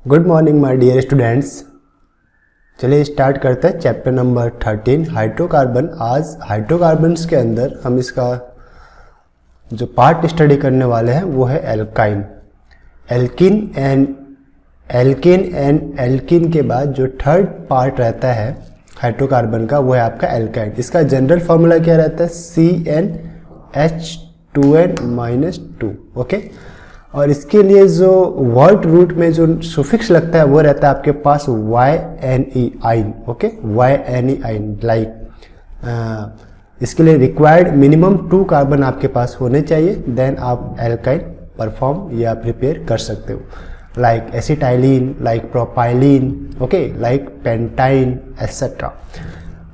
Good morning my dear students. चलिए start करते हैं चैप्टर नंबर 13 हाइड्रोकार्बन। आज हाइड्रोकार्बन्स के अंदर हम इसका जो पार्ट स्टडी करने वाले हैं वो है एल्काइन। एल्कीन एंड एल्कीन के बाद जो थर्ड पार्ट रहता है हाइड्रोकार्बन का वो है आपका एल्काइन। इसका जनरल फॉर्मूला क्या रहता है? CnH2n-2। ओके, और इसके लिए जो वर्ड रूट में जो सुफिक्स लगता है वो रहता है आपके पास YNE आइन। ओके, YNE आइन लाइक इसके लिए रिक्वायर्ड मिनिमम 2 कार्बन आपके पास होने चाहिए, देन आप एल्काइन परफॉर्म या प्रिपेयर कर सकते हो, like acetylene, like propylene, okay, like pentyne etcetera.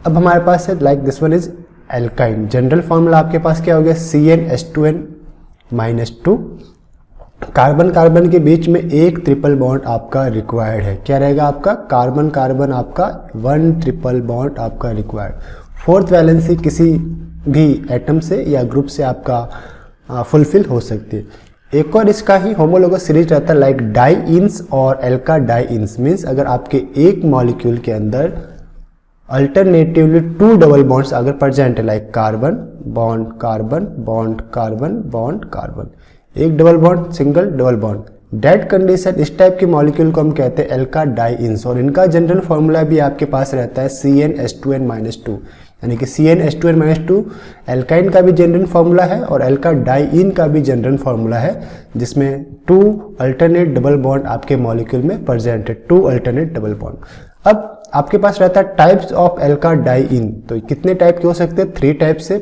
अब हमारे पास है like this one is alkyne. General formula आपके पास क्या हो गया? CnH2n-2। कार्बन कार्बन के बीच में एक ट्रिपल बॉन्ड आपका रिक्वायर्ड है। क्या रहेगा आपका? कार्बन कार्बन आपका 1 ट्रिपल बॉन्ड आपका रिक्वायर्ड। फोर्थ वैलेंसी किसी भी एटम से या ग्रुप से आपका फुलफिल हो सकती है। एक और इसका ही होमोलोगस सीरीज रहता है लाइक डाइइन्स और एल्का डाइइन्स। मीन्स अगर आपके एक मॉलिक्यूल के अंदर अल्टरनेटिवली 2 डबल बॉन्ड्स अगर प्रेजेंट है like carbon bond carbon bond carbon bond carbon, एक double bond single double bond, that condition, इस टाइप के मॉलिक्यूल को हम कहते हैं एल्का डाइइन्स। और इनका जनरल फॉर्मूला भी आपके पास रहता है CnH2n-2, यानी कि CnH2n-2 एल्काइन का भी जनरल फॉर्मूला है और एल्का डाइइन का भी जनरल फॉर्मूला है, जिसमें 2 अल्टरनेट डबल बॉन्ड आपके मॉलिक्यूल में प्रेजेंट है, 2 अल्टरनेट डबल बॉन्ड। अब आपके पास रहता है टाइप्स ऑफ एल्का डाइइन। तो कितने टाइप के हो सकते हैं? 3 टाइप से,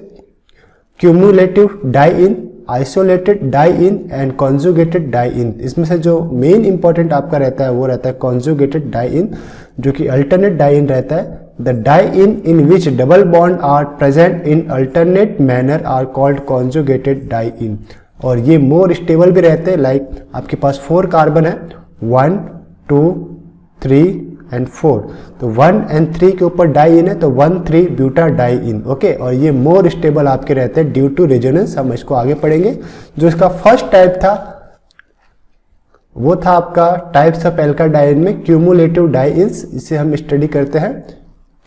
cumulative diene, isolated diene and conjugated diene. इसमें से जो मेन इंपॉर्टेंट आपका रहता है वो रहता है कॉन्जुगेटेड डाइइन, जो कि अल्टरनेट डाइइन रहता है। The diene in which double bond are present in alternate manner are called conjugated diene. और ये मोर स्टेबल भी रहते हैं, लाइक आपके पास 4 कार्बन है, 1 2 3 एंड 4, तो 1 और 3 के ऊपर डाइइन है तो 1,3 ब्यूटा डाइइन। ओके, और ये मोर स्टेबल आपके रहते हैं ड्यू टू रेजोनेंस। हम इसको आगे पढ़ेंगे। जो इसका फर्स्ट टाइप था वो था आपका टाइप्स ऑफ एल्का डाइइन में क्यूमुलेटिव डाइइन्स। इसे हम स्टडी करते हैं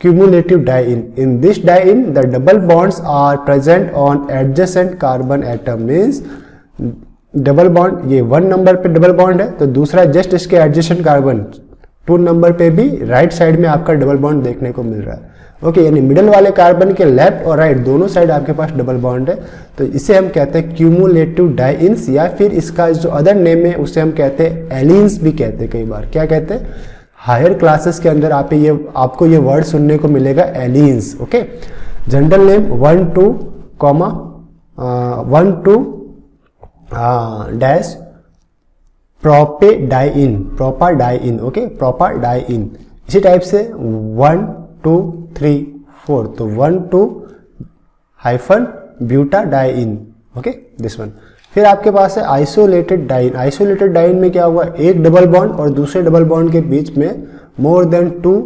cumulative diene. In this diene the double bonds are present on adjacent carbon atom. Means double bond, ये 1 नंबर पे डबल बॉन्ड है तो दूसरा जस्ट इसके एडजेसेंट कार्बन 2 नंबर पे भी राइट साइड में आपका डबल बॉन्ड देखने को मिल रहा है। ओके, यानी मिडल वाले कार्बन के लेफ्ट और राइट दोनों साइड आपके पास डबल बॉन्ड है, तो इसे हम कहते हैं क्यूमुलेटिव डाइइन्स, या फिर इसका जो अदर नेम है उसे हम कहते हैं एलिन्स भी कहते हैं। कई बार क्या कहते हैं? हायर क्लासेस के अंदर आपको ये वर्ड सुनने को मिलेगा allenes. Okay, general name 1 2 dash propadiene. Okay, propadiene. इसी टाइप से 1 2 3 4, तो 1 2 hyphen butadiene. Okay, this one. फिर आपके पास है आइसोलेटेड डाइइन। आइसोलेटेड डाइइन में क्या हुआ? एक डबल बॉन्ड और दूसरे डबल बॉन्ड के बीच में मोर देन 2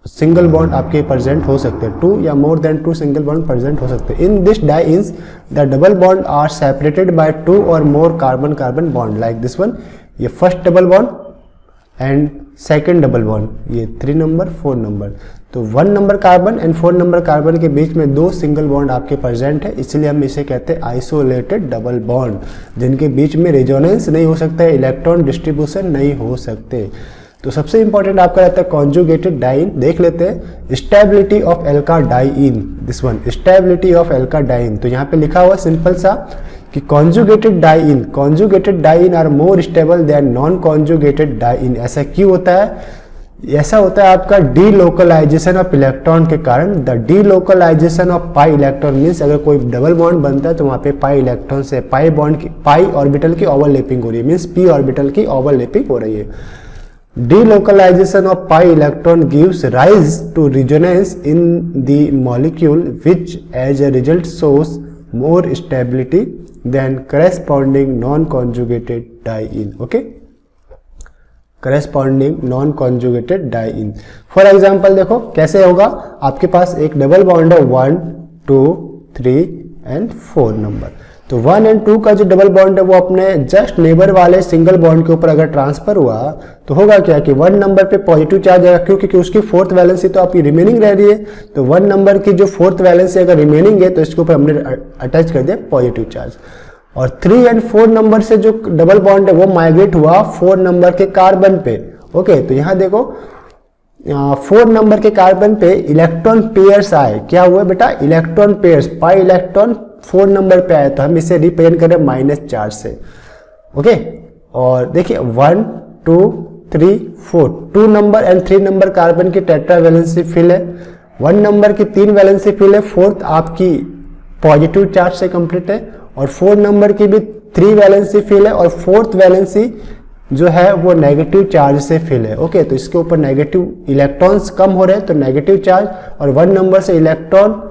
सिंगल बॉन्ड आपके प्रेजेंट हो सकते हैं, 2 या more than 2 single bond present हो सकते हैं। In this dienes the double bond are separated by 2 और more carbon carbon bond, like this one. ये first double bond and second double bond, ये 3 नंबर 4 नंबर, तो 1 number carbon and 4 number carbon के बीच में 2 सिंगल बॉन्ड आपके present है, इसलिए हम इसे कहते हैं आइसोलेटेड डबल बॉन्ड, जिनके बीच में रेजोनेंस नहीं हो सकता है, इलेक्ट्रॉन डिस्ट्रीब्यूशन नहीं हो सकते। तो सबसे इंपॉर्टेंट आपका रहता है कॉन्जुगेटेड डाइइन। देख लेते हैं stability of alkadiene, this one, stability of alkadiene. तो यहाँ पे लिखा हुआ सिंपल सा कि conjugated diene are more stable than non conjugated diene. ऐसा क्यों होता है? ऐसा होता है आपका डीलोकलाइजेशन ऑफ इलेक्ट्रॉन के कारण। The delocalisation of pi electron means अगर कोई डबल बॉन्ड बनता है तो वहाँ पे पाई इलेक्ट्रॉन से पाई ऑर्बिटल की ओवरलैपिंग हो रही है, मीन्स पी ऑर्बिटल की ओवरलैपिंग हो रही है। Delocalization of pi electron gives rise to resonance in the molecule, which as a result shows more stability than corresponding non-conjugated diene. Okay, corresponding non-conjugated diene. For example देखो कैसे होगा? आपके पास एक double bond है 1 2 3 and 4 number, तो 1 और 2 का जो डबल बॉन्ड है वो अपने जस्ट नेबर वाले सिंगल बॉन्ड के ऊपर अगर ट्रांसफर हुआ तो होगा क्या कि 1 नंबर पे पॉजिटिव चार्ज आएगा, क्योंकि उसकी फोर्थ वैलेंसी तो आपकी रिमेनिंग रह रही है। तो 1 नंबर की जो फोर्थ वैलेंसी अगर रिमेनिंग है तो इसके ऊपर हमने अटैच कर दिया पॉजिटिव चार्ज। और 3 और 4 नंबर से जो डबल बॉन्ड है वो माइग्रेट हुआ 4 नंबर के कार्बन पे। ओके, तो यहाँ देखो 4 नंबर के कार्बन पे इलेक्ट्रॉन पेयर्स आए। क्या हुआ बेटा? Electron pairs, pi electron 4 number पे आए, तो हम इसे रिप्रेजेंट करें माइनस चार्ज से। ओके, और देखिए 1 2 3 4 2 नंबर एंड 3 नंबर कार्बन की टेट्रा वैलेंसी फिल है, 1 नंबर की 3 वैलेंसी फिल है, फोर्थ आपकी पॉजिटिव चार्ज से कंप्लीट है, और 4 नंबर की भी 3 वैलेंसी फिल है और फोर्थ वैलेंसी जो है वो नेगेटिव चार्ज से फिल है। ओके, तो इसके ऊपर नेगेटिव इलेक्ट्रॉन्स कम हो रहे हैं तो नेगेटिव चार्ज, और 1 नंबर से इलेक्ट्रॉन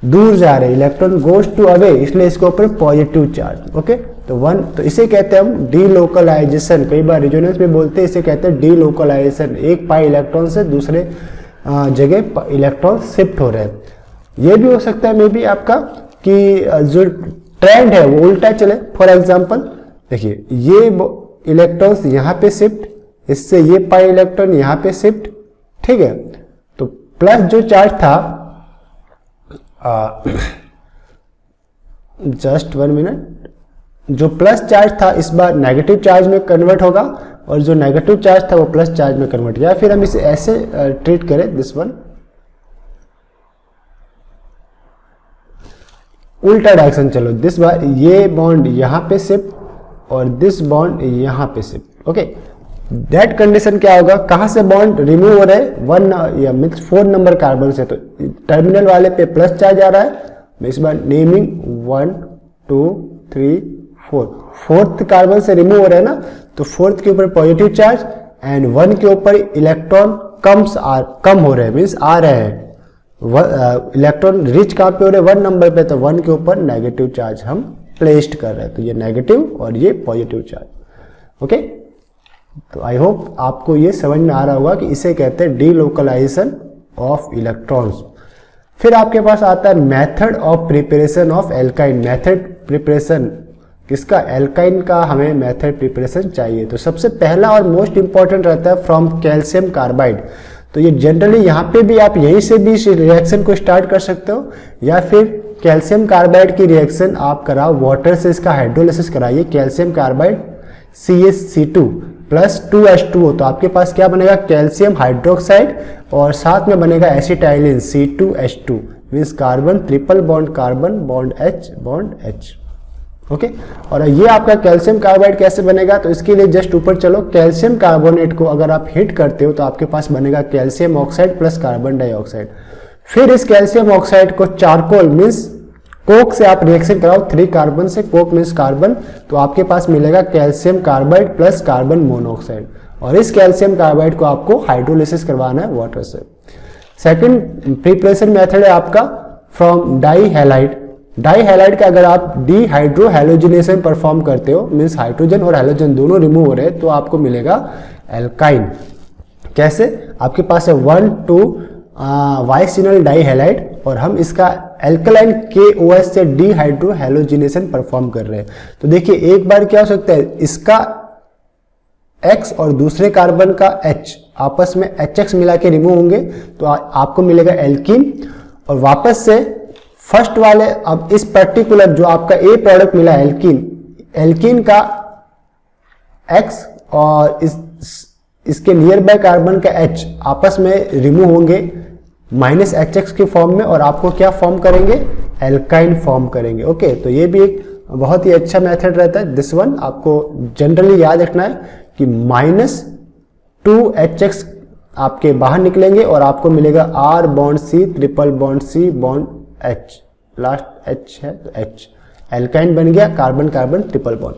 दूर जा रहे हैं, इलेक्ट्रॉन गोज टू अवे, इसलिए इसके ऊपर पॉजिटिव चार्ज। ओके, तो इसे कहते हैं हम डीलोकलाइजेशन। कई बार रिजोनेंस में बोलते हैं, इसे कहते हैं डीलोकलाइजेशन। एक पाई इलेक्ट्रॉन से दूसरे जगह इलेक्ट्रॉन शिफ्ट हो रहे हैं। ये भी हो सकता है मे बी आपका कि जो ट्रेंड है वो उल्टा चले। फॉर एग्जाम्पल देखिए, ये इलेक्ट्रॉन्स यहाँ पे शिफ्ट, इससे ये पाई इलेक्ट्रॉन यहाँ पे शिफ्ट, ठीक है। तो प्लस जो चार्ज था, जस्ट 1 मिनट, जो प्लस चार्ज था इस बार नेगेटिव चार्ज में कन्वर्ट होगा, और जो नेगेटिव चार्ज था वो प्लस चार्ज में कन्वर्ट, या फिर हम इसे ऐसे ट्रीट करें, दिस वन उल्टा डायरेक्शन। चलो दिस बार ये बॉन्ड यहाँ पे शिफ्ट और दिस बॉन्ड यहाँ पे शिफ्ट। ओके, दैट कंडीशन क्या होगा? कहां से बॉन्ड रिमूव हो रहे हैं? 1 या मीन्स 4 नंबर कार्बन से, तो टर्मिनल वाले पे प्लस चार्ज आ रहा है। इस बार नेमिंग 1 2 3 4, फोर्थ कार्बन से रिमूव हो रहे हैं ना, तो फोर्थ के ऊपर पॉजिटिव चार्ज एंड 1 के ऊपर इलेक्ट्रॉन कम हो रहे हैं, मीन्स आ रहे हैं। इलेक्ट्रॉन रिच कहाँ पे हो रहे हैं? 1 नंबर पे, तो 1 के ऊपर नेगेटिव चार्ज हम प्लेस्ड कर रहे हैं, तो ये नेगेटिव और ये पॉजिटिव चार्ज। ओके, तो आई होप आपको ये समझ में आ रहा होगा कि इसे कहते हैं डीलोकलाइजेशन ऑफ इलेक्ट्रॉन्स। फिर आपके पास आता है method of preparation of alkyne. Method preparation किसका? एल्काइन का हमें मेथड प्रिपरेशन चाहिए। तो सबसे पहला और मोस्ट इंपॉर्टेंट रहता है फ्रॉम कैल्शियम कार्बाइड। तो ये जनरली यहाँ पे भी आप यहीं से भी रिएक्शन को स्टार्ट कर सकते हो, या फिर कैल्शियम कार्बाइड की रिएक्शन आप कराओ वाटर से, इसका हाइड्रोलिसिस कराइए। Calcium carbide CaC2 plus 2H2O, तो आपके पास क्या बनेगा? कैल्शियम हाइड्रोक्साइड, और साथ में बनेगा acetylene C2H2, means carbon triple bond carbon bond H। Okay, और ये आपका कैल्शियम कार्बाइड कैसे बनेगा? तो इसके लिए जस्ट ऊपर चलो, कैल्शियम कार्बोनेट को अगर आप हिट करते हो तो आपके पास बनेगा calcium oxide plus carbon dioxide. फिर इस कैल्शियम ऑक्साइड को चारकोल मीन्स कोक से आप रिएक्शन कराओ, 3 कार्बन से, कोक मीन्स कार्बन, तो आपके पास मिलेगा calcium carbide plus carbon monoxide, और इस कैल्शियम कार्बाइड को आपको हाइड्रोलिसिस करवाना है वाटर से। सेकंड प्रिपरेशन मेथड है आपका from dihalide. Dihalide का अगर आप डीहाइड्रो हैलोजिनेशन परफॉर्म करते हो, मीन्स हाइड्रोजन और हैलोजन दोनों रिमूव हो रहे हैं, तो आपको मिलेगा एल्काइन। कैसे? आपके पास है 1 2 वाइसिनल डाई हैलाइड, और हम इसका एल्कलाइन KOH से डीहाइड्रो हैलोजिनेशन परफॉर्म कर रहे हैं। तो देखिए एक बार क्या हो सकता है, इसका X और दूसरे कार्बन का H आपस में HX मिला के रिमूव होंगे, तो आपको मिलेगा एल्कीन। और वापस से फर्स्ट वाले, अब इस पर्टिकुलर जो आपका A प्रोडक्ट मिला एल्कीन का X और इसके नियर बाय कार्बन का H आपस में रिमूव होंगे -HX के फॉर्म में, और आपको क्या फॉर्म करेंगे? एल्काइन फॉर्म करेंगे। ओके, तो ये भी एक बहुत ही अच्छा मेथड रहता है। दिस वन आपको जनरली याद रखना है कि -2HX आपके बाहर निकलेंगे और आपको मिलेगा R bond C triple bond C bond H, last H है तो H, एल्काइन बन गया, carbon carbon triple bond.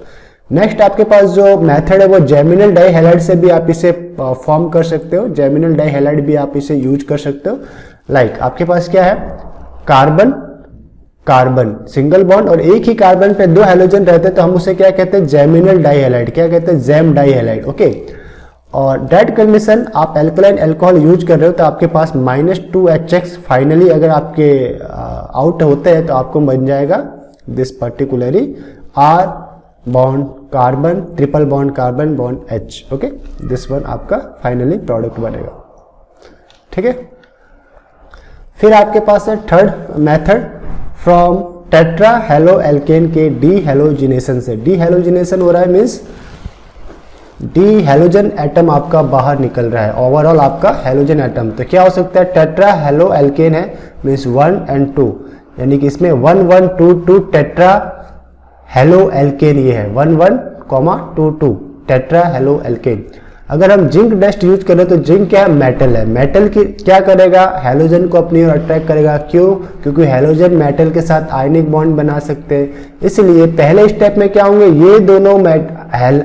Next आपके पास जो मेथड है वो जेमिनल डाई हैलाइड से भी आप इसे फॉर्म कर सकते हो, जेमिनल डाई हैलाइड भी आप इसे यूज कर सकते हो। लाइक आपके पास क्या है? कार्बन कार्बन सिंगल बॉन्ड, और एक ही कार्बन पे 2 हैलोजन रहते हैं, तो हम उसे क्या कहते हैं? Geminal dihalide. क्या कहते हैं? Gem dihalide. ओके, और डेट कंडीशन आप एल्कलाइन अल्कोहल यूज कर रहे हो तो आपके पास -2HX फाइनली अगर आपके आउट होते हैं तो आपको बन जाएगा this particularly R bond carbon, triple bond carbon bond H, okay, this one आपका फाइनली प्रोडक्ट बनेगा, ठीक है। फिर आपके पास है third method, from tetra halo alkene के डी हेलोजिनेशन से। डी हेलोजिनेशन हो रहा है मीन्स डी हेलोजन एटम आपका बाहर निकल रहा है, ओवरऑल आपका हेलोजन एटम। तो क्या हो सकता है, टेट्रा हेलो एल्केन है मीन्स 1 and 2, यानी कि इसमें 1 1 2 2 टेट्रा हेलो एल्केन ये है 1 1, 2 2 टेट्रा हेलो एल्केन। अगर हम जिंक डस्ट यूज करें तो जिंक क्या है, मेटल है। मेटल की क्या करेगा, हेलोजन को अपनी ओर अट्रैक्ट करेगा। क्यों, क्योंकि हेलोजन मेटल के साथ आयनिक बॉन्ड बना सकते हैं। इसलिए पहले स्टेप में क्या होंगे, ये दोनों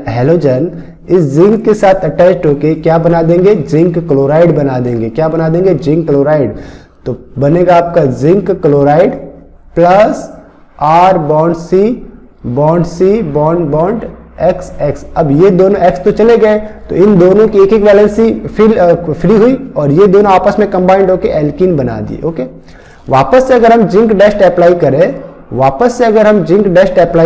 हेलोजन इस जिंक के साथ अटैच होके क्या बना देंगे, जिंक क्लोराइड बना देंगे। क्या बना देंगे, जिंक क्लोराइड। तो बनेगा आपका zinc chloride plus R bond C bond XX। अब ये दोनों X तो चले गए, तो इन दोनों की एक एक वैलेंसी फ्री हुई और ये दोनों आपस में कंबाइंड होके एल्कीन बना दिए, ओके। वापस से अगर हम जिंक डस्ट अप्लाई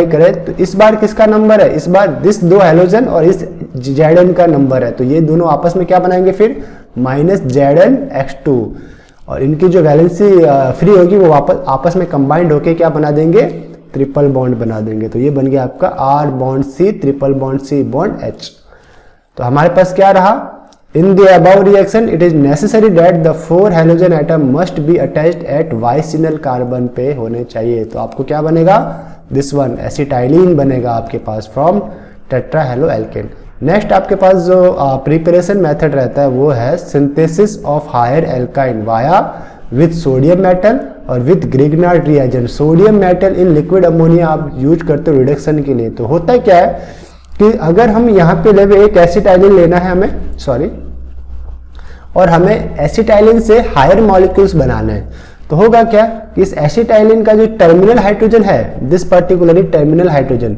करें तो इस बार किसका नंबर है, इस बार दिस दो हेलोजन और इस Zn का नंबर है। तो ये दोनों आपस में क्या बनाएंगे फिर, -Zn(X2), और इनकी जो वैलेंसी फ्री होगी वो वापस आपस में कंबाइंड होके क्या बना देंगे, ट्रिपल बॉन्ड बना देंगे। तो ये बन गया आपका R bond C triple bond C bond H। तो हमारे पास क्या रहा, in the above reaction it is necessary that the 4 halogen atom must be attached at vicinal carbon पे होने चाहिए। तो आपको क्या बनेगा, दिस वन एसिटाइलिन बनेगा आपके पास from tetra halo alkane. Next आपके पास जो प्रिपरेशन मेथड रहता है वो है synthesis of higher alkyne via with sodium metal और with Grignard reagent. Sodium metal in liquid ammonia आप यूज करते हो रिडक्शन के लिए। तो होता है क्या है कि अगर हम यहाँ पे लेवे एक एसिटाइलिन लेना है हमें, और हमें एसिटाइलिन से हायर मॉलिक्यूल्स बनाना है, तो होगा क्या कि इस एसिटाइलिन का जो टर्मिनल हाइड्रोजन है, दिस पर्टिकुलरली टर्मिनल हाइड्रोजन,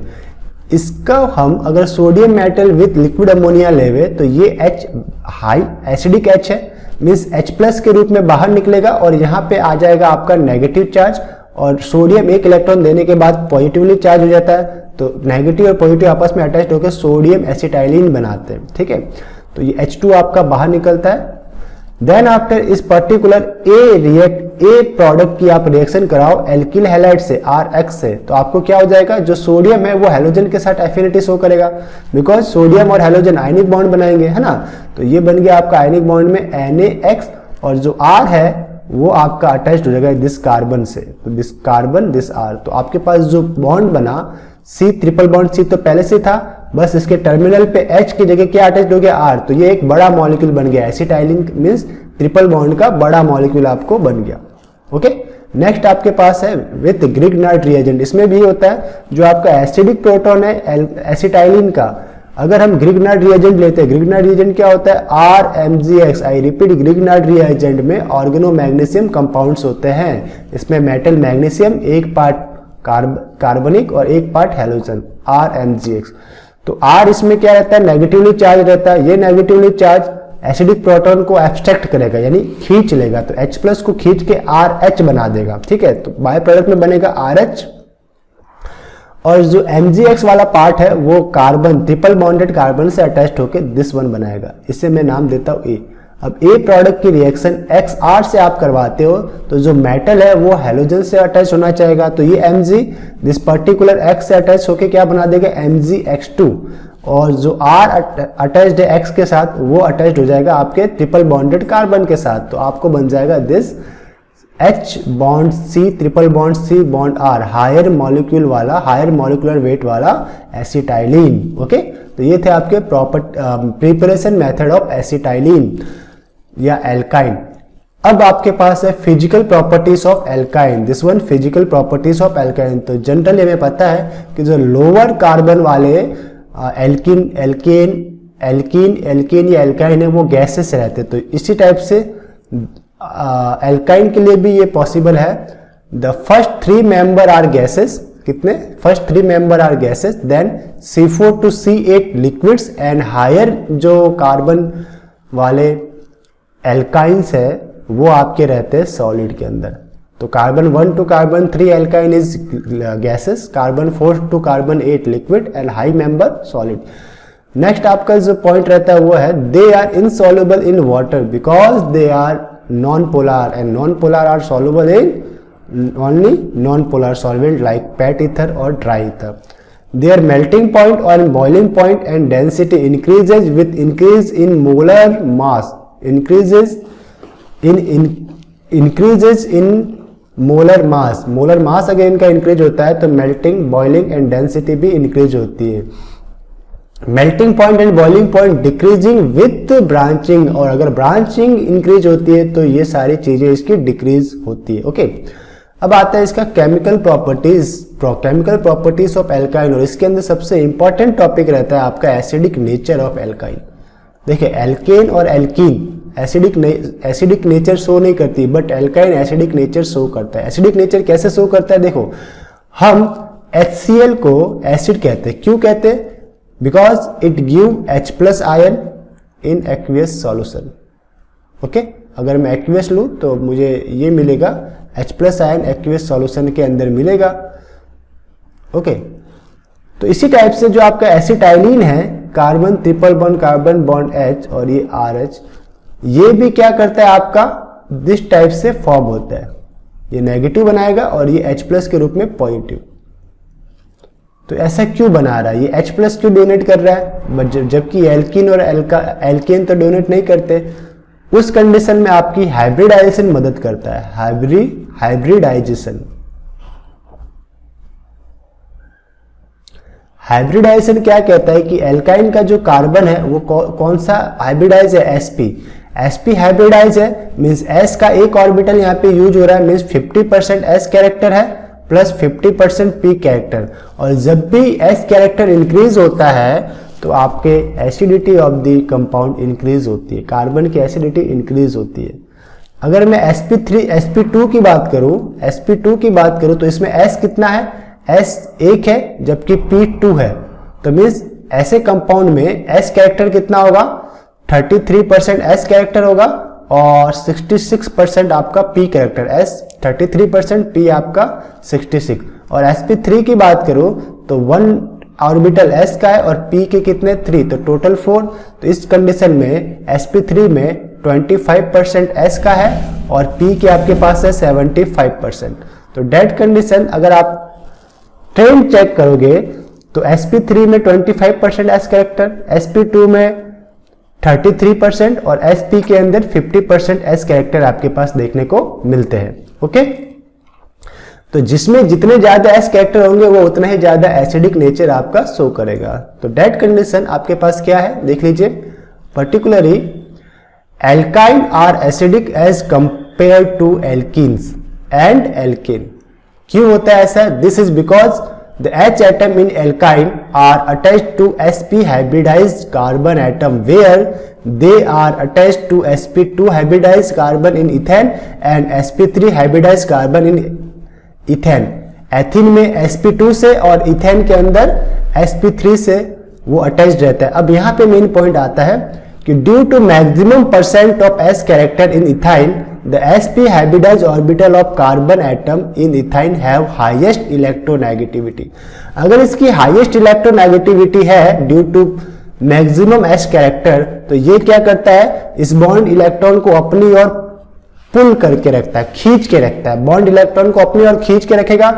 इसका हम अगर sodium metal with liquid ammonia लेवे तो ये H हाई एसिडिक H है, मीन्स H+ के रूप में बाहर निकलेगा और यहाँ पे आ जाएगा आपका नेगेटिव चार्ज, और सोडियम एक इलेक्ट्रॉन देने के बाद पॉजिटिवली चार्ज हो जाता है। तो नेगेटिव और पॉजिटिव आपस में अटैच होकर सोडियम एसिटाइलिन बनाते हैं, ठीक है। तो ये H2 आपका बाहर निकलता है। देन आफ्टर इस पर्टिकुलर ए प्रोडक्ट की आप रिएक्शन कराओ एल्किल हैलाइड से RX से, तो आपको क्या हो जाएगा, जो सोडियम है वो हेलोजन के साथ एफिनिटी शो करेगा, बिकॉज सोडियम और हेलोजन आयनिक बॉन्ड बनाएंगे, है ना। तो ये बन गया आपका आयनिक बॉन्ड में NaX, और जो R है वो आपका अटैच्ड हो जाएगा दिस कार्बन से, तो दिस कार्बन दिस R। तो आपके पास जो बॉन्ड बना C ट्रिपल बॉन्ड C तो पहले से था, बस इसके टर्मिनल पे H की जगह क्या अटैच हो गया R। तो ये एक बड़ा मॉलिक्यूल बन गया, एसिटाइलिन मींस ट्रिपल बॉन्ड का बड़ा मॉलिक्यूल आपको बन गया, ओके। नेक्स्ट आपके पास है विथ ग्रिग्नार्ड रिएजेंट। इसमें भी होता है जो आपका एसिडिक प्रोटॉन है एसिटाइलिन का, अगर हम ग्रिग्नार्ड रिएजेंट लेते हैं, ग्रिग्नार्ड रिएजेंट क्या होता है, RMgX। I repeat, Grignard reagent में ऑर्गेनो मैग्नीशियम कंपाउंड्स होते हैं। इसमें मेटल मैग्नीशियम, एक पार्ट कार्बनिक और एक पार्ट हेलोजन, RMgX। तो R इसमें क्या रहता है, नेगेटिवली चार्ज रहता है। ये नेगेटिवली चार्ज एसिडिक प्रोटॉन को एब्स्ट्रैक्ट करेगा, यानी खींच लेगा, तो H+ को खींच के RH बना देगा, ठीक है। तो बाय प्रोडक्ट में बनेगा RH, और जो MgX वाला पार्ट है वो कार्बन ट्रिपल बॉन्डेड कार्बन से अटैच्ड होकर दिस वन बनाएगा। इसे मैं नाम देता हूँ A। अब A प्रोडक्ट की रिएक्शन XR से आप करवाते हो तो जो मेटल है वो हेलोजन से अटैच होना चाहेगा, तो ये Mg दिस पर्टिकुलर X से अटैच होकर क्या बना देगा, MgX2, और जो R अटैच्ड है X के साथ वो अटैच्ड हो जाएगा आपके ट्रिपल बॉन्डेड कार्बन के साथ। तो आपको बन जाएगा this H bond C triple bond C bond R, higher molecule वाला, हायर मॉलिक्यूलर वेट वाला एसिटाइलिन, ओके। तो ये थे आपके प्रिपरेशन मेथड ऑफ एसिटाइलिन या एल्काइन। अब आपके पास है physical properties of alkyne, this one physical properties of alkyne. तो जनरली हमें पता है कि जो लोअर कार्बन वाले एल्कीन या एल्काइन है वो गैसेस रहते, तो इसी टाइप से एल्काइन के लिए भी ये पॉसिबल है। The first 3 member are gases, कितने, first 3 member are gases, then C4 to C8 liquids, and higher जो कार्बन वाले एल्काइंस है वो आपके रहते हैं सॉलिड के अंदर, तो carbon 1 to carbon 3 alkyne is gases, carbon 4 to carbon 8 liquid and high member solid. Next आपका जो पॉइंट रहता है वो है they are insoluble in water because they are non polar and non polar are soluble in only non polar solvent like pet ether और dry ether. Their melting point or boiling point and density increases with increase in molar mass, increases in molar mass। molar mass अगर इनका increase होता है तो melting, boiling and density भी increase होती है। melting point and boiling point decreasing with branching, और अगर branching इंक्रीज होती है तो ये सारी चीजें इसकी डिक्रीज होती है। ओके अब आता है इसका केमिकल प्रॉपर्टीज ऑफ एल्काइन, और इसके अंदर सबसे इंपॉर्टेंट टॉपिक रहता है आपका एसिडिक नेचर ऑफ एल्काइन। देखिए एल्केन और एल्कीन एसिडिक नेचर शो नहीं करती, but alkyne acidic nature show करता है। एसिडिक नेचर कैसे शो करता है, देखो हम HCl को एसिड कहते हैं, क्यों कहते हैं, because it give H+ ion in aqueous solution. Okay अगर मैं एक्वियस लूं तो मुझे ये मिलेगा H+ आयन एक्वियस सॉल्यूशन के अंदर मिलेगा। ओके तो इसी टाइप से जो आपका एसिटाइलिन है, carbon triple bond carbon bond H और ये RH, ये भी क्या करता है आपका दिस टाइप से फॉर्म होता है, ये नेगेटिव बनाएगा और ये H+ के रूप में पॉजिटिव। तो ऐसा क्यों बना रहा है, ये H+ क्यों डोनेट कर रहा है, जबकि एल्कीन और एल्केन तो डोनेट नहीं करते। उस कंडीशन में आपकी हाइब्रिडाइजेशन मदद करता है, हाइब्रिडाइजेशन क्या कहता है कि एल्काइन का जो कार्बन है वो कौन सा हाइब्रिडाइज है, sp हाइब्रिडाइज है, मींस s का एक ऑर्बिटल यहाँ पे यूज हो रहा है, मींस 50% s कैरेक्टर है प्लस 50% p कैरेक्टर, और जब भी s कैरेक्टर इंक्रीज होता है तो आपके acidity of the compound increase होती है, कार्बन की एसिडिटी इंक्रीज होती है। अगर मैं sp2 की बात करूं तो इसमें s कितना है, s 1 है जबकि p 2 है, तो मीन्स ऐसे कंपाउंड में s कैरेक्टर कितना होगा, 33% s कैरेक्टर होगा और 66% आपका p कैरेक्टर, s 33% p आपका 66। और sp3 की बात करूं तो 1 ऑर्बिटल s का है और p के कितने 3, तो टोटल 4। तो इस कंडीशन में sp3 में 25% s का है और p के आपके पास है 75%। तो डेट कंडीशन अगर आप ट्रेंड चेक करोगे तो sp3 में 25% s कैरेक्टर, sp2 में 33% और sp के अंदर 50% s कैरेक्टर आपके पास देखने को मिलते हैं। ओके तो जिसमें जितने ज्यादा s कैरेक्टर होंगे वो उतना ही ज्यादा एसिडिक नेचर आपका शो करेगा। तो डेट कंडीशन आपके पास क्या है देख लीजिए, particularly alkyne are acidic as compare to alkenes and alkane. क्यों होता है ऐसा, this is because the H atom in alkyne are attached to sp hybridized carbon atom where they are attached to sp2 hybridized carbon in ethane and sp3 hybridized carbon in ethane। Ethyne में sp2 से और ethane के अंदर sp3 से वो attached रहता है। अब यहाँ पे मेन पॉइंट आता है कि due to maximum percent of s character in ethyne the sp hybridized orbital of carbon atom in ethine have highest electronegativity। अगर इसकी highest electronegativity है due to maximum s character, तो ये क्या करता है, इस बॉन्ड इलेक्ट्रॉन को अपनी ओर पुल करके रखता है, खींच के रखता है। बॉन्ड इलेक्ट्रॉन को अपनी ओर खींच के रखेगा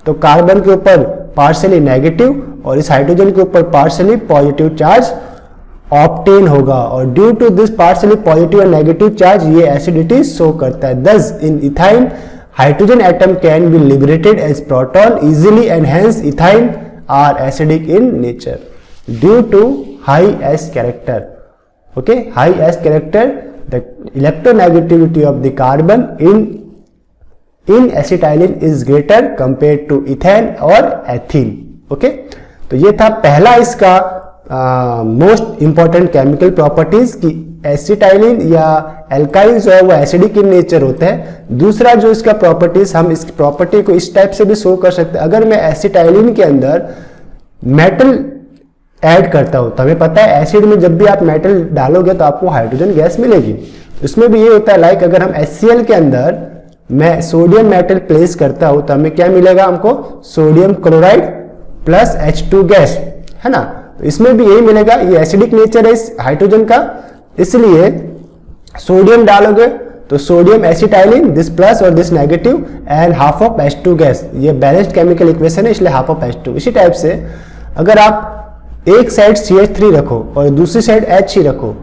तो कार्बन के ऊपर पार्शियली नेगेटिव और इस हाइड्रोजन के ऊपर पार्शियली पॉजिटिव चार्ज ऑब्टेन होगा, और due to this partially positive and negative charge ये एसिडिटी शो करता है। Thus in ethyne hydrogen atom can be liberated as proton easily and hence ethyne are acidic in nature due to high S character. Okay high S character, the electronegativity of the carbon in acetylene is greater compare to ethane और ethene. Okay तो ये था पहला इसका most important chemical properties की acetylene या alkyne जो है वो एसिडिक इन नेचर होते हैं। दूसरा जो इसका प्रॉपर्टीज, हम इस प्रॉपर्टी को इस टाइप से भी शो कर सकते हैं। अगर मैं एसिटाइलिन के अंदर मेटल ऐड करता हूं तो हमें पता है एसिड में जब भी आप मेटल डालोगे तो आपको हाइड्रोजन गैस मिलेगी। इसमें भी ये होता है, लाइक अगर हम HCl के अंदर मैं सोडियम मेटल प्लेस करता हूं तो हमें क्या मिलेगा, हमको sodium chloride plus H2 gas, है ना। तो इसमें भी यही मिलेगा, ये एसिडिक नेचर है इस हाइड्रोजन का, इसलिए सोडियम डालोगे तो सोडियम एसिटाइलिन, दिस प्लस और this negative and half of H2 gas, ये बैलेंस्ड केमिकल इक्वेशन है इसलिए हाफ ऑफ H2। इसी टाइप से अगर आप एक साइड CH3 रखो और दूसरी साइड H ही रखो,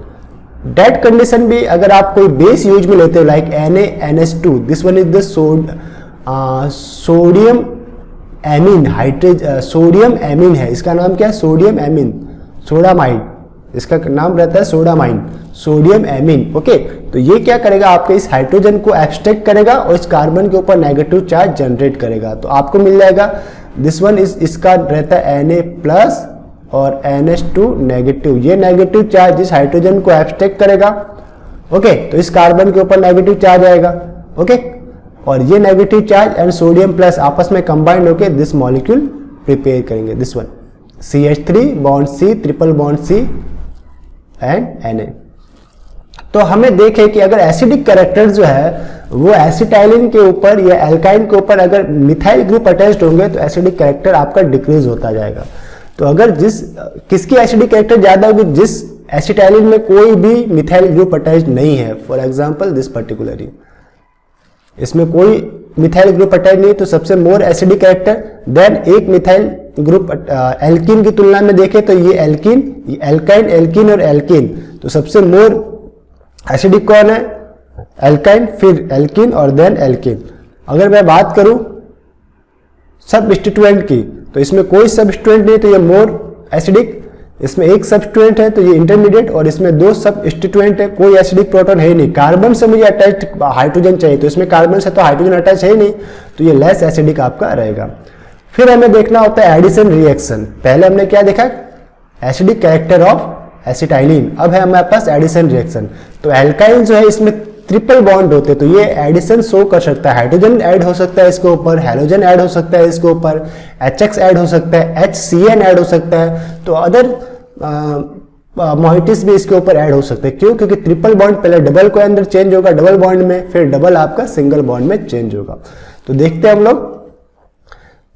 डेट कंडीशन भी अगर आप कोई बेस यूज में लेते हो like NaNH2, this one is the sodium amine sodium amine है, इसका नाम क्या है, सोडियम एमीन, सोडामाइड, इसका नाम रहता है सोडामाइन, सोडियम एमीन। ओके, तो ये क्या करेगा, आपके इस हाइड्रोजन को एब्स्ट्रैक्ट करेगा और इस कार्बन के ऊपर नेगेटिव चार्ज जनरेट करेगा। तो आपको मिल जाएगा दिस वन इज, इसका रहता है Na प्लस और NH2 नेगेटिव, ये नेगेटिव चार्ज इस हाइड्रोजन को एब्स्ट्रैक्ट करेगा। ओके, तो इस कार्बन के ऊपर नेगेटिव चार्ज आएगा। ओके, और ये negative charge and sodium plus आपस में कंबाइंड होकर दिस मॉलिक्यूल प्रिपेयर करेंगे, this one CH3 bond C, triple bond C and Na। तो हमें देखें कि अगर एसिडिक कैरेक्टर जो है वो एसिटाइलिन के ऊपर या एल्काइन के ऊपर अगर मिथाइल ग्रुप अटैच्ड होंगे तो एसिडिक कैरेक्टर आपका डिक्रीज होता जाएगा। तो अगर किसकी एसिडिक कैरेक्टर ज्यादा होगी, जिस एसिटाइलिन में कोई भी मिथाइल ग्रुप अटैच्ड नहीं है, फॉर एग्जांपल दिस पर्टिकुलरली, इसमें कोई मिथाइल ग्रुप अटैच नहीं, तो सबसे मोर एसिडिक कैरेक्टर। देन एक मिथाइल ग्रुप एल्कीन की तुलना में देखें तो ये एल्कीन, ये एल्काइन, एल्कीन और एल्कीन, तो सबसे मोर एसिडिक कौन है, एल्काइन, फिर एल्कीन और देन एल्कीन। अगर मैं बात करूं सबस्टिट्यूएंट की, तो इसमें कोई सबस्टिट्यूएंट नहीं, तो ये मोर एसिडिक, इसमें एक सबस्टिट्यूएंट है तो ये इंटरमीडिएट, और इसमें दो सबस्टिट्यूएंट है, कोई एसिडिक प्रोटॉन है ही नहीं। कार्बन से मुझे अटैच हाइड्रोजन चाहिए, तो इसमें कार्बन से तो हाइड्रोजन अटैच है ही नहीं, तो ये लेस एसिडिक आपका रहेगा। फिर हमें देखना होता है एडिशन रिएक्शन। पहले हमने क्या देखा, एसिडिक कैरेक्टर ऑफ एसिटाइलिन, अब है हमारे पास एडिशन रिएक्शन। तो एल्काइल जो है इसमें ट्रिपल बॉन्ड होते हैं, तो ये एडिशन शो कर सकता है, हाइड्रोजन ऐड हो सकता है इसके ऊपर, हैलोजन ऐड हो सकता है इसके ऊपर, HX ऐड हो सकता है, HCN ऐड हो सकता है, तो अदर मॉइटिस भी इसके ऊपर ऐड हो सकते हैं। क्यों, क्योंकि ट्रिपल बॉन्ड पहले डबल को अंदर चेंज होगा डबल बॉन्ड में, फिर डबल आपका सिंगल बॉन्ड में चेंज होगा। तो देखते हैं हम लोग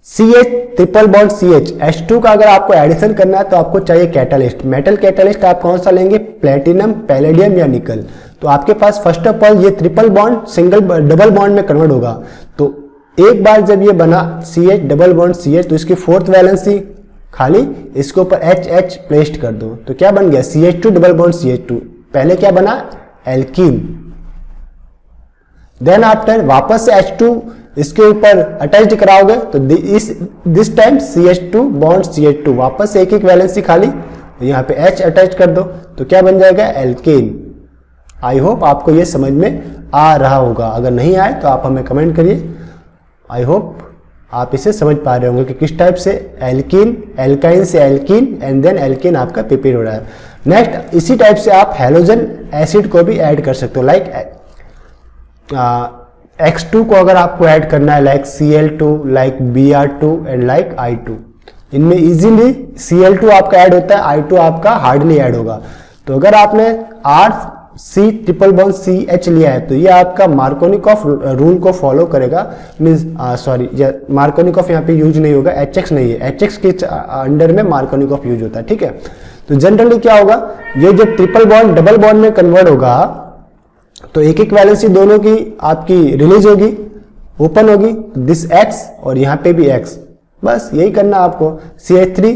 CH triple bond CH H2 का अगर आपको एडिशन करना है तो आपको चाहिए कैटालिस्ट। मेटल कैटालिस्ट आप कौन सा लेंगे, प्लेटिनम, पैलेडियम या निकल। तो आपके पास फर्स्ट ऑफ ऑल ये triple bond single double bond में कन्वर्ट होगा। तो एक बार जब ये बना CH डबल बॉन्ड CH, तो इसकी फोर्थ वैलेंसी खाली इसके ऊपर HH प्लेस्ड कर दो, तो क्या बन गया CH2 डबल बॉन्ड CH2। पहले क्या बना, एल्कीन। देन आफ्टर वापस से H2 इसके ऊपर अटैच्ड कराओगे तो this time CH2 bond CH2, वापस से एक एक वैलेंसी खाली, यहाँ पे H अटैच कर दो तो क्या बन जाएगा, एल्केन। आई होप आपको ये समझ में आ रहा होगा, अगर नहीं आए तो आप हमें कमेंट करिए। आई होप आप इसे समझ पा रहे होंगे कि किस टाइप से एल्कीन, एल्काइन से एल्कीन एंड देन एल्कीन आपका प्रिपेयर हो रहा है। नेक्स्ट इसी टाइप से आप हैलोजन एसिड को भी ऐड कर सकते हो, लाइक X2 को अगर आपको ऐड करना है, like Cl2, like Br2 and like I2। इनमें इजीली Cl2 आपका ऐड होता है, I2 आपका हार्डली ऐड होगा। तो अगर आपने RC ट्रिपल बॉन्ड CH लिया है तो ये आपका मार्कोनिकॉफ रूल को फॉलो करेगा, मीन्स सॉरी मार्कोनिकॉफ यहाँ पे यूज नहीं होगा, HX नहीं है, HX के अंडर में मार्कोनिकॉफ यूज होता है, ठीक है। तो जनरली क्या होगा, ये जब ट्रिपल बॉन्ड डबल बॉन्ड में कन्वर्ट होगा तो एक एक वैलेंसी दोनों की आपकी रिलीज होगी, ओपन होगी, दिस X और यहाँ पे भी X, बस यही करना आपको। CH3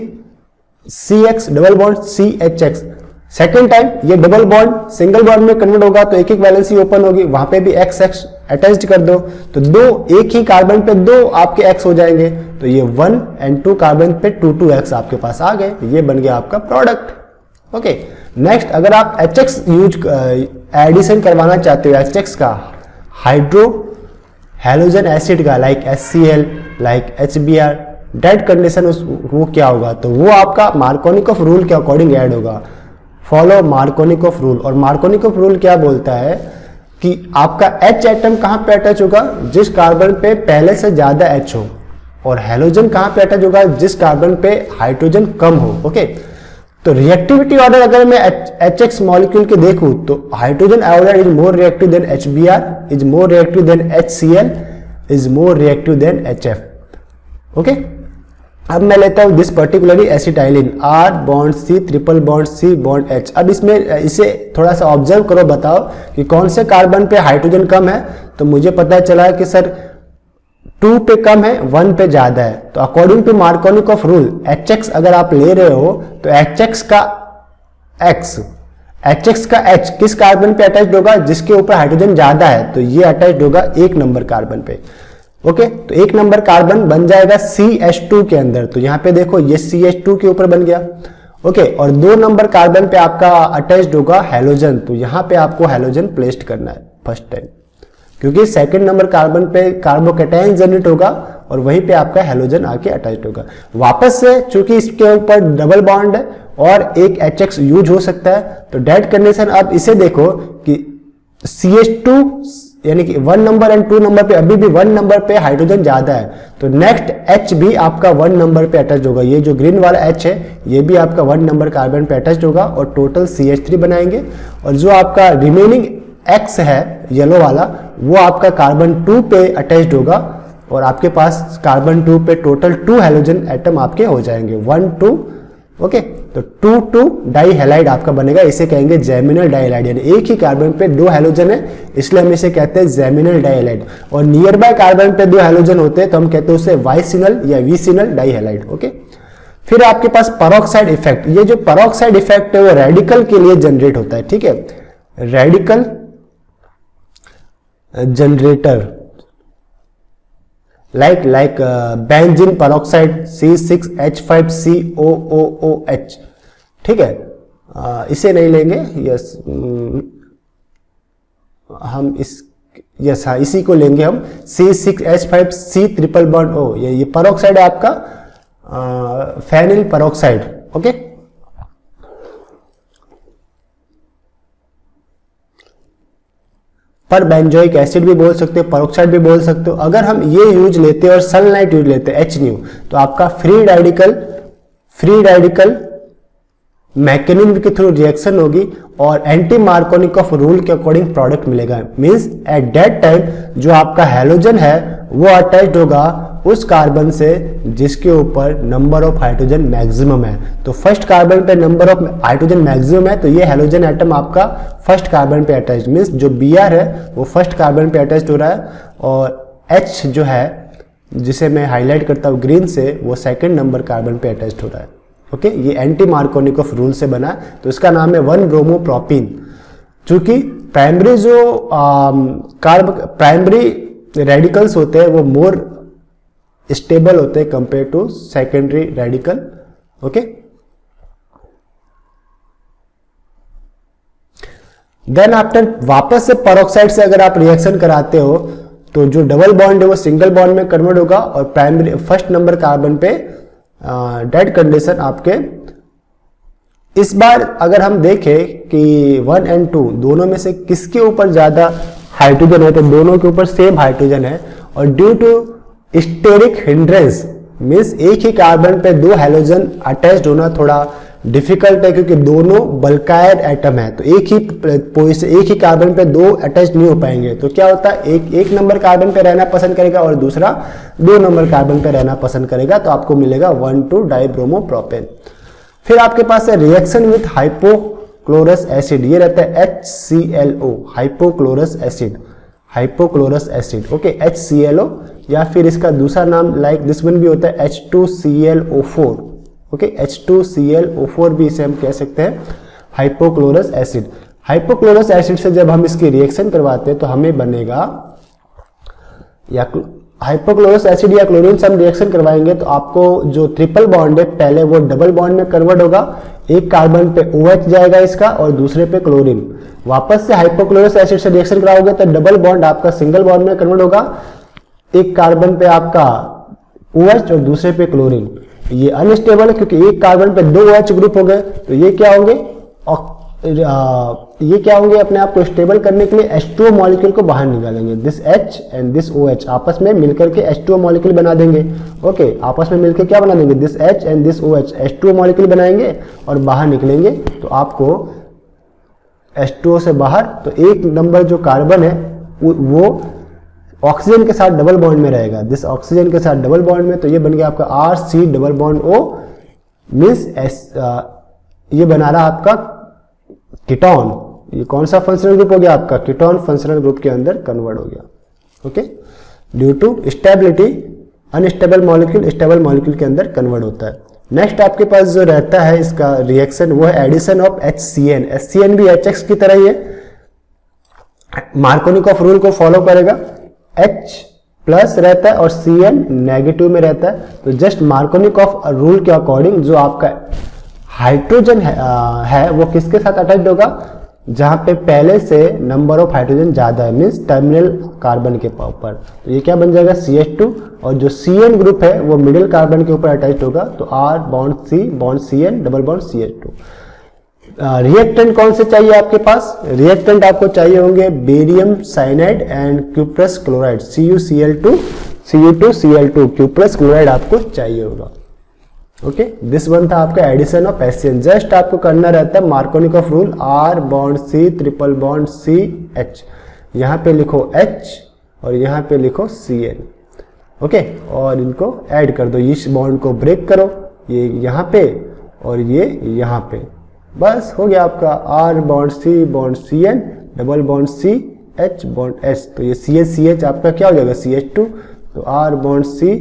CX double bond CHX, second time ये डबल बॉन्ड सिंगल बॉन्ड में कन्वर्ट होगा तो एक एक वैलेंसी ओपन होगी, वहां पे भी XX अटैच्ड कर दो तो दो एक ही कार्बन पे दो आपके X हो जाएंगे, तो ये 1 एंड 2 कार्बन पे 2x आपके पास आ गए, ये बन गया आपका प्रोडक्ट। ओके, नेक्स्ट अगर आप HX यूज एडिशन करवाना चाहते हो, HX का हाइड्रो हैलोजन एसिड का, like HCl, like HBr, dead condition वो क्या होगा, तो वो आपका मार्कोनिकॉफ रूल के अकॉर्डिंग ऐड होगा। फॉलो मार्कोनिकॉफ रूल, और मार्कोनिकॉफ रूल क्या बोलता है कि आपका H एटम कहां पे अटैच होगा, जिस कार्बन पे पहले से ज्यादा H हो, और हैलोजन कहां पे अटैच होगा, जिस कार्बन पे हाइड्रोजन कम हो। ओके, तो रिएक्टिविटी ऑर्डर अगर मैं HX मॉलिक्यूल के देखूं तो hydrogen iodide is more reactive than HBr, is more reactive than HCl, is more reactive than HF। Okay, अब मैं लेता हूं this particularly acetylene, R bond C triple bond C bond H। अब इसमें इसे थोड़ा सा ऑब्जर्व करो, बताओ कि कौन से कार्बन पे हाइड्रोजन कम है। तो मुझे पता चला है कि सर 2 पे कम है, 1 पे ज्यादा है। तो according to Markovnikov rule HX अगर आप ले रहे हो तो HX का H किस कार्बन पे अटैच्ड होगा, जिसके ऊपर हाइड्रोजन ज्यादा है, तो ये अटैच्ड होगा 1 नंबर कार्बन पे। ओके, तो 1 नंबर कार्बन बन जाएगा CH2 के अंदर। तो यहां पे देखो ये CH2 के ऊपर बन गया। ओके, और 2 नंबर कार्बन पे आपका अटैच्ड होगा हैलोजन। तो यहां पे आपको हैलोजन प्लेस्ड करना है फर्स्ट टाइम, क्योंकि 2nd नंबर कार्बन पे कार्बोकैटायन जनरेट होगा और वहीं पे आपका हैलोजन आके अटैच्ड होगा। वापस से चूंकि इसके ऊपर डबल बॉन्ड है और एक HX यूज हो सकता है, तो डेड कंडीशन अब इसे देखो कि CH2 यानी कि 1 नंबर एंड 2 नंबर पे अभी भी 1 नंबर पे हाइड्रोजन ज्यादा है, तो नेक्स्ट H भी आपका 1 नंबर पे अटैच होगा। ये जो ग्रीन वाला H है ये भी आपका 1 नंबर कार्बन पे अटैच होगा और टोटल CH3 बनाएंगे। और जो आपका रिमेनिंग X है येलो वाला, वो आपका कार्बन 2 पे अटैच्ड होगा और आपके पास कार्बन 2 पे टोटल 2 हैलोजन एटम आपके हो जाएंगे, 1 2। ओके, तो 2 2 डाई हैलाइड आपका बनेगा। इसे कहेंगे जेमिनल डाइहैलाइड, यानी एक ही कार्बन पे 2 हैलोजन है, इसलिए हम इसे कहते हैं जेमिनल डाइहैलाइड। और नियर बाय कार्बन पे 2 हैलोजन होते हैं तो हम कहते हैं उसे वाइसिनल या विसिनल डाइहैलाइड। ओके, फिर आपके पास पेरोक्साइड इफेक्ट। ये जो पेरोक्साइड इफेक्ट है वो रेडिकल के लिए जनरेट होता है। ठीक है, radical generator like benzene peroxide C6H5COOOH। ठीक है, इसे नहीं लेंगे, यस हम इसी को लेंगे हम, C6H5C ट्रिपल बॉन्ड O। ये पेरोक्साइड है आपका फेनिल पेरोक्साइड। ओके, पर बेंजोइक एसिड भी बोल सकते हो, पेरोक्साइड भी बोल सकते हो। अगर हम ये यूज लेते हैं और सनलाइट यूज लेते हैं HNu, तो आपका फ्री रेडिकल मैकेनिज्म के थ्रू रिएक्शन होगी और एंटी मार्कोनिकॉफ रूल के अकॉर्डिंग प्रोडक्ट मिलेगा। मींस एट दैट टाइम जो आपका हैलोजन है वो अटैच्ड होगा उस कार्बन से जिसके ऊपर नंबर ऑफ हाइड्रोजन मैक्सिमम है। तो फर्स्ट कार्बन पे नंबर ऑफ हाइड्रोजन मैक्सिमम है, तो ये हैलोजन एटम आपका फर्स्ट कार्बन पे अटैच्ड, मींस जो Br है वो फर्स्ट कार्बन पे अटैच्ड हो रहा है और H जो है जिसे मैं हाईलाइट करता हूँ ग्रीन से, वो 2nd नंबर कार्बन पे अटैच्ड हो रहा है। ओके, ये एंटी मार्कोनिकॉफ रूल से बना है, तो इसका नाम है 1-ब्रोमोप्रोपीन। चूंकि प्राइमरी जो प्राइमरी रेडिकल्स होते हैं वो मोर स्टेबल होते हैं compare to secondary radical. Okay, then after वापस से पेरोक्साइड से अगर आप रिएक्शन कराते हो तो जो डबल बॉन्ड है वो सिंगल बॉन्ड में कन्वर्ट होगा और प्राइमरी फर्स्ट नंबर कार्बन पे डेड कंडीशन आपके। इस बार अगर हम देखें कि 1 और 2 दोनों में से किसके ऊपर ज्यादा हाइड्रोजन है, तो दोनों के ऊपर सेम हाइड्रोजन है और due to steric hindrance, means एक ही कार्बन पे 2 हैलोजन अटैच्ड होना थोड़ा डिफिकल्ट है क्योंकि दोनों बल्कायर एटम है, तो एक ही कार्बन पे 2 अटैच नहीं हो पाएंगे। तो क्या होता है, एक नंबर कार्बन पे रहना पसंद करेगा और दूसरा 2 नंबर कार्बन पे रहना पसंद करेगा, तो आपको मिलेगा 1,2-डाइब्रोमोप्रोपेन। फिर आपके पास है रिएक्शन विथ हाइपोक्लोरस एसिड, ये रहता है HClO, hypochlorous acid. Okay, HClO, या फिर इसका दूसरा नाम लाइक दिस वन भी होता है H2ClO4। ओके, H2ClO4 भी इसे हम कह सकते हैं हाइपोक्लोरस एसिड। हाइपोक्लोरस एसिड से जब हम इसकी रिएक्शन करवाते हैं तो हमें बनेगा, या हाइपोक्लोरस एसिड या क्लोरीन से हम रिएक्शन करवाएंगे तो आपको जो ट्रिपल बॉन्ड है पहले वो डबल बॉन्ड में कन्वर्ट होगा, एक कार्बन पे OH जाएगा इसका और दूसरे पे क्लोरीन। वापस से हाइपोक्लोरस एसिड से रिएक्शन कराओगे तो डबल बॉन्ड आपका सिंगल बॉन्ड में कन्वर्ट होगा, एक कार्बन पे आपका OH और दूसरे पे क्लोरीन। ये अनस्टेबल है क्योंकि एक कार्बन पे 2 OH ग्रुप हो गए, तो ये क्या होंगे, ये क्या होंगे, अपने आप को स्टेबल करने के लिए H2O मॉलिक्यूल को बाहर निकालेंगे। This H and this OH आपस में मिलकर के H2O मॉलिक्यूल बना देंगे। ओके, आपस में मिलकर क्या बना देंगे, this H and this OH H2O molecule बनाएंगे और बाहर निकलेंगे। तो आपको H2O से बाहर, तो एक नंबर जो कार्बन है वो ऑक्सीजन के साथ डबल बॉन्ड में रहेगा, दिस ऑक्सीजन के साथ डबल बॉन्ड में, तो ये बन गया आपका RC double bond O means ये बना रहा आपका कीटोन। ये कौन सा फंक्शनल ग्रुप हो गया आपका, कीटोन फंक्शनल ग्रुप के अंदर कन्वर्ट हो गया। Okay, due to stability unstable molecule stable molecule के अंदर कन्वर्ट होता है। नेक्स्ट आपके पास जो रहता है इसका रिएक्शन वो है एडिशन ऑफ HCN। HCN भी HX की तरह ही है, मार्कोनिकॉफ रूल को फॉलो करेगा। H प्लस रहता है और Cn नेगेटिव में रहता है। तो जस्ट मार्कोनिकॉफ रूल के अकॉर्डिंग जो आपका हाइड्रोजन है वो किसके साथ अटैच्ड होगा, जहां पे पहले से नंबर ऑफ हाइड्रोजन ज्यादा है, मीन्स टर्मिनल कार्बन के ऊपर। तो ये क्या बन जाएगा CH2, और जो Cn ग्रुप है वो मिडिल कार्बन के ऊपर अटैच्ड होगा। तो R bond C bond Cn double bond CH2। Reactant कौन से चाहिए आपके पास, रिएक्टेंट आपको चाहिए होंगे barium cyanide and cuprous chloride CuCl2 Cu2Cl2 cuprous chloride आपको चाहिए होगा। ओके, दिस वन था आपका एडिशन ऑफ HCN। जस्ट आपको करना रहता है Markovnikov rule, R bond C triple bond C H, यहाँ पे लिखो H और यहाँ पे लिखो Cn। ओके, और इनको ऐड कर दो, इस बॉन्ड को ब्रेक करो, ये यहाँ पे और ये यहाँ पे, बस हो गया आपका R bond C bond Cn double bond C H bond H। तो ये CH आपका क्या हो जाएगा CH2, तो R bond C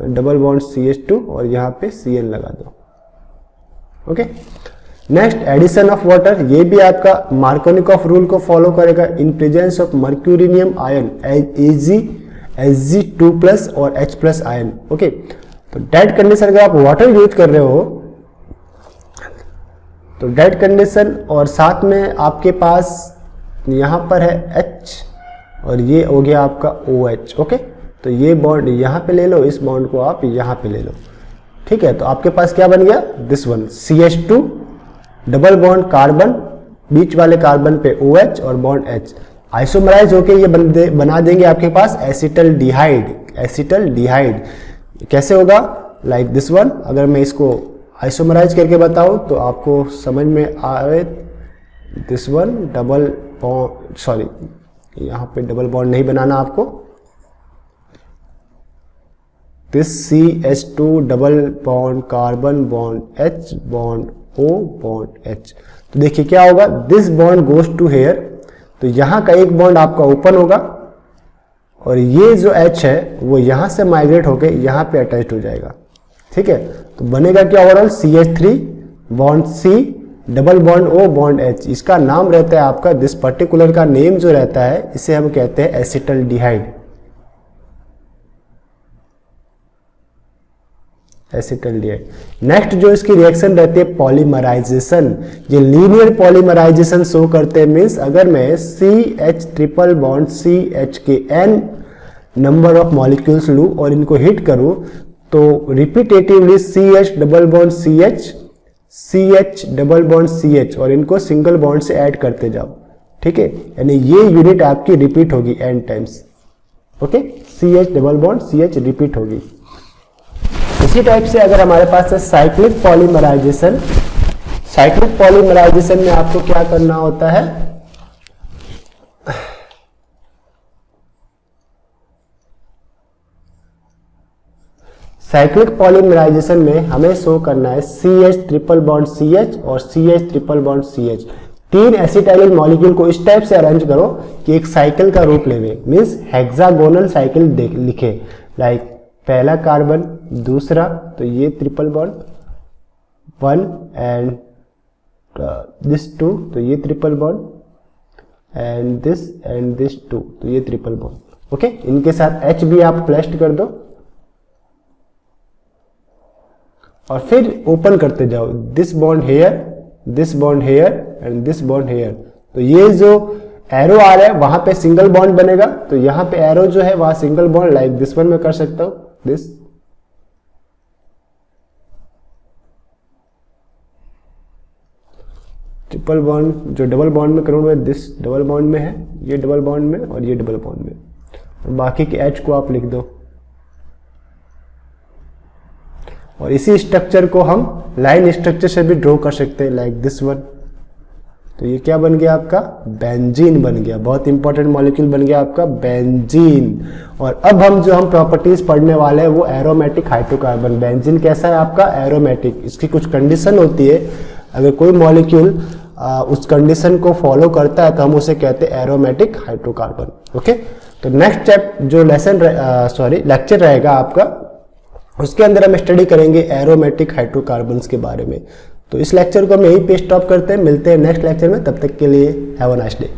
double bond CH2 और यहाँ पे Cn लगा दो। Okay, next addition of water, ये भी आपका मार्कोनिकॉफ रूल को फॉलो करेगा। In presence of mercurinium ion Ag2+ और H+ आयन। ओके, तो डेड कंडीशन अगर आप वाटर यूज कर रहे हो तो डेड कंडीशन, और साथ में आपके पास यहाँ पर है H और ये हो गया आपका OH। ओके, तो ये बॉन्ड यहाँ पे ले लो, इस बॉन्ड को आप यहाँ पे ले लो। ठीक है, तो आपके पास क्या बन गया, this one CH2 double bond carbon, बीच वाले कार्बन पे OH और बॉन्ड H आइसोमराइज होके ये बना देंगे आपके पास एसिटल्डिहाइड। एसिटल्डिहाइड कैसे होगा, लाइक दिस वन। अगर मैं इसको आइसोमराइज करके बताऊं तो आपको समझ में आए, this one double bond, sorry यहाँ पे डबल बॉन्ड नहीं बनाना आपको, this CH2 double bond carbon bond H bond O bond H। तो देखिए क्या होगा, this bond goes to here, तो यहाँ का एक बॉन्ड आपका ओपन होगा और ये जो H है वो यहाँ से माइग्रेट होके यहाँ पे अटैच हो जाएगा। ठीक है, तो बनेगा क्या overall CH3 bond C double bond O bond H। इसका नाम रहता है आपका, दिस पर्टिकुलर का नेम जो रहता है इसे हम कहते हैं एसिटल्डिहाइड। एसिटल्डिहाइड। नेक्स्ट जो इसकी रिएक्शन रहती है पॉलीमराइजेशन, ये लीनियर पॉलीमराइजेशन शो करते हैं। मीन्स अगर मैं CH ट्रिपल बॉन्ड CH के n नंबर ऑफ मॉलिक्यूल्स लूं और इनको हिट करूं तो repetitively CH double bond CH double bond CH और इनको सिंगल बॉन्ड से ऐड करते जाओ। ठीक है, यानी ये यूनिट आपकी रिपीट होगी n times. Okay, CH double bond CH repeat होगी। इसी टाइप से अगर हमारे पास है साइक्लिक पॉलीमराइजेशन, साइक्लिक पॉलीमराइजेशन में आपको क्या करना होता है, साइक्लिक पॉलीमराइजेशन में हमें शो करना है CH ट्रिपल बॉन्ड CH और CH ट्रिपल बॉन्ड CH। तीन एसिटाइलिन मॉलिक्यूल को इस टाइप से अरेंज करो कि एक साइकिल का रूप लेवे, मीन्स हेक्सागोनल साइकिल लिखे, लाइक पहला कार्बन, दूसरा, तो ये ट्रिपल बॉन्ड 1 एंड दिस 2, तो ये ट्रिपल बॉन्ड एंड दिस 2, तो ये ट्रिपल बॉन्ड। ओके, इनके साथ H भी आप प्लस्ट कर दो और फिर ओपन करते जाओ, this bond here, this bond here and this bond here. तो ये जो एरो आ रहा है वहां पे सिंगल बॉन्ड बनेगा, तो यहां पे एरो जो है वहां single bond, like this one में कर सकता हूं, दिस। ट्रिपल बॉन्ड जो डबल बॉन्ड में करूँगा, दिस डबल बॉन्ड में है, ये डबल बॉन्ड में और ये डबल बॉन्ड में, और बाकी के H को आप लिख दो। और इसी स्ट्रक्चर को हम लाइन स्ट्रक्चर से भी ड्रॉ कर सकते हैं, लाइक दिस वन। तो ये क्या बन गया आपका, बेंजीन बन गया, बहुत इंपॉर्टेंट मॉलिक्यूल बन गया आपका बेंजीन। और अब हम जो प्रॉपर्टीज पढ़ने वाले हैं वो एरोमेटिक हाइड्रोकार्बन। बेंजीन कैसा है आपका, एरोमेटिक। इसकी कुछ कंडीशन होती है, अगर कोई मॉलिक्यूल उस कंडीशन को फॉलो करता है तो हम उसे कहते हैं एरोमेटिक हाइड्रोकार्बन। ओके, तो नेक्स्ट जो लेक्चर रहेगा आपका, उसके अंदर हम स्टडी करेंगे एरोमेटिक हाइड्रोकार्बन्स के बारे में। तो इस लेक्चर को हम यहीं पे स्टॉप करते हैं, मिलते हैं नेक्स्ट लेक्चर में, तब तक के लिए हैव अ नाइस डे।